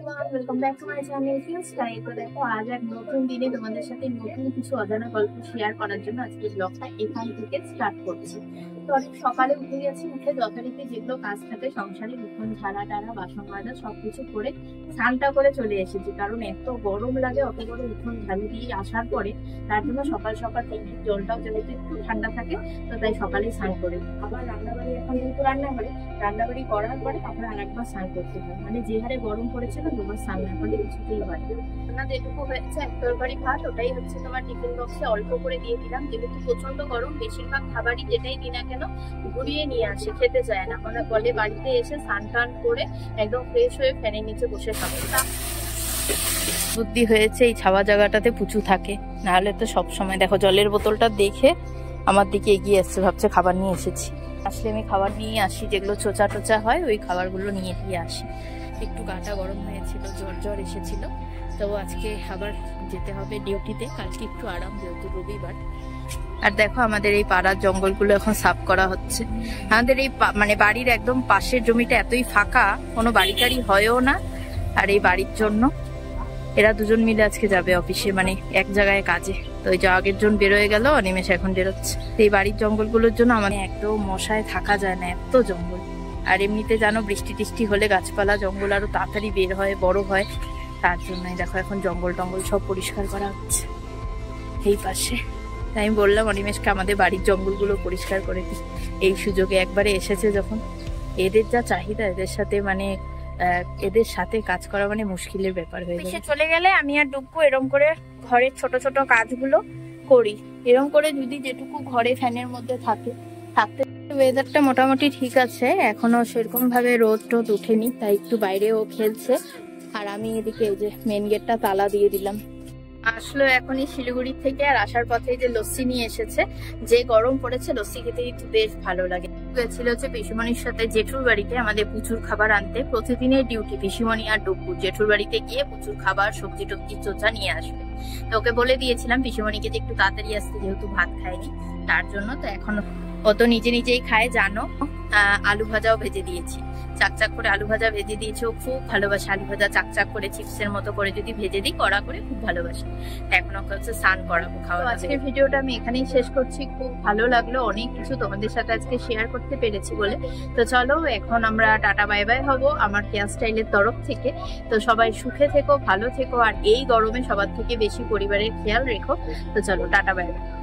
Everyone, welcome back to my channel feel style. তো দেখো, আজ এক নতুন দিনে তোমাদের সাথে নতুন কিছু অজানা গল্প শেয়ার করার জন্য আজকে ব্লগটা এখান থেকে স্টার্ট করছি। তো অনেক সকালে উঠে গেছি, উঠে যথারীতি যেগুলো কাজ থাকে সংসারে, উঠোন ঝাড়া টাড়া, বাসন মাজা সবকিছু করে স্নানটা করে চলে এসেছি। কারণ এত গরম লাগে অত বড় উঠোন ঝাড়ু দিয়ে আসার পরে, তার জন্য সকাল সকাল জলটাও যেহেতু একটু ঠান্ডা থাকে, তো তাই সকালেই স্নান করে আবার রান্নাবাড়ি, এখন যেহেতু রান্নাবাড়ি করার পরে তারপরে আর একবার স্নান করতে হয়। মানে যে হারে গরম পড়েছে না, দুবার স্নান না করলে কিছুতেই হয় না। যেটুকু হয়েছে এক তরকারি ভাত, ওটাই হচ্ছে তোমার টিফিন বক্সে অল্প করে দিয়ে দিলাম। যেহেতু প্রচন্ড গরম, বেশিরভাগ খাবারই যেটাই দিই না কেন ঘুরিয়ে নিয়ে আসে, খেতে চায় না। মানে বলে বাড়িতে এসে স্নান টান করে একদম ফ্রেশ হয়ে ফ্যানের নিচে বসে খাবো। বুদ্ধি হয়েছে, এই ছাওয়া জায়গাটাতে পুচু থাকে, নাহলে তো সবসময় দেখো জলের বোতলটা দেখে আমার দিকে এগিয়ে আসছে, ভাবছে খাবার নিয়ে এসেছি। আসলে আমি খাবার নিয়ে আসি, যেগুলো চোচা টোচা হয় ওই খাবারগুলো নিয়ে দিয়ে আসি। একটু গাটা গরম হয়েছিল, জ্বর এসেছিল, তো আজকে আবার যেতে হবে ডিউটিতে। কালকে একটু আরাম, যেহেতু রবিবার। আর দেখো, আমাদের এই পাড়ার জঙ্গলগুলো এখন সাফ করা হচ্ছে। আমাদের এই মানে বাড়ির একদম পাশের জমিটা এতই ফাঁকা, কোনো বাড়ি টাড়ি হয়ও না। আর এই বাড়ির জন্য এরা দুজন মিলে আজকে যাবে অফিসে, মানে এক জায়গায় কাজে। তো ওই যে আগের জন বেরোয় গেল, অনিমেষ এখন বেরোচ্ছে। এই বাড়ির জঙ্গলগুলোর জন্য আমার একদম মশায় থাকা যায় না, এত জঙ্গল। আর এমনিতে জানো, বৃষ্টি টিষ্টি হলে গাছপালা জঙ্গল আরো তাড়াতাড়ি বের হয়, বড় হয়। তার জন্যই দেখো এখন জঙ্গল টঙ্গল সব পরিষ্কার করা হচ্ছে এই পাশে। তাই আমি বললাম অনিমেষকে আমাদের বাড়ির জঙ্গলগুলো পরিষ্কার করে দিই। এই সুযোগে একবারে এসেছে যখন। এদের যা চাহিদা, এদের সাথে কাজ করা মানে মুশকিলের ব্যাপার হয়ে যাবে। চলে গেলে আমি আর ডুববো এরম করে ঘরের ছোট ছোট কাজগুলো করি। এরম করে যদি যেটুকু ঘরে ফ্যানের মধ্যে থাকতে ওয়েদারটা মোটামুটি ঠিক আছে, এখনো সেরকম ভাবে রোদ টোদ উঠেনি, তাই একটু বাইরেও খেলছে। আর আমি এদিকে এই যে মেন গেটটা তালা দিয়ে দিলাম। আসলো এখনই শিলিগুড়ি থেকে, আর আসার পথে যে লস্যি নিয়ে এসেছে। যে গরম পড়েছে, লস্যি খেতে কিন্তু বেশ ভালো লাগে। গেছিল হচ্ছে পিসিমণির সাথে জেঠুর বাড়িতে আমাদের প্রচুর খাবার আনতে। প্রতিদিনের ডিউটি পিসিমণি আর ডুব্বু জেঠুর বাড়িতে গিয়ে প্রচুর খাবার, সবজি টবজি চোচা নিয়ে আসবে। তো ওকে বলে দিয়েছিলাম পিসিমণিকে যে একটু তাড়াতাড়ি আসতে, যেহেতু ভাত খায়নি তার জন্য। তো এখন ও তো নিজেই খায় জানো। আলু ভাজাও ভেজে দিয়েছি, চাকচাক করে আলু ভাজা ভেজে দিয়েছে। ও খুব ভালোবাসে আলু ভাজা, চাকচাক করে চিপসের মতো করে যদি ভেজে দিই কড়া করে, খুব ভালোবাসে। এখন ওকে হচ্ছে স্নান করাবো, খাওয়া। আজকের ভিডিওটা আমি এখানেই শেষ করছি। খুব ভালো লাগলো, অনেক কিছু তোমাদের সাথে আজকে শেয়ার করতে পেরেছি বলে। তো চলো এখন আমরা টাটা বাই বাই হব আমার হেয়ার স্টাইলের তরফ থেকে। তো সবাই সুখে থেকো, ভালো থেকো, আর এই গরমে সবার থেকে বেশি পরিবারের খেয়াল রেখো। তো চলো টাটা বাই বাই।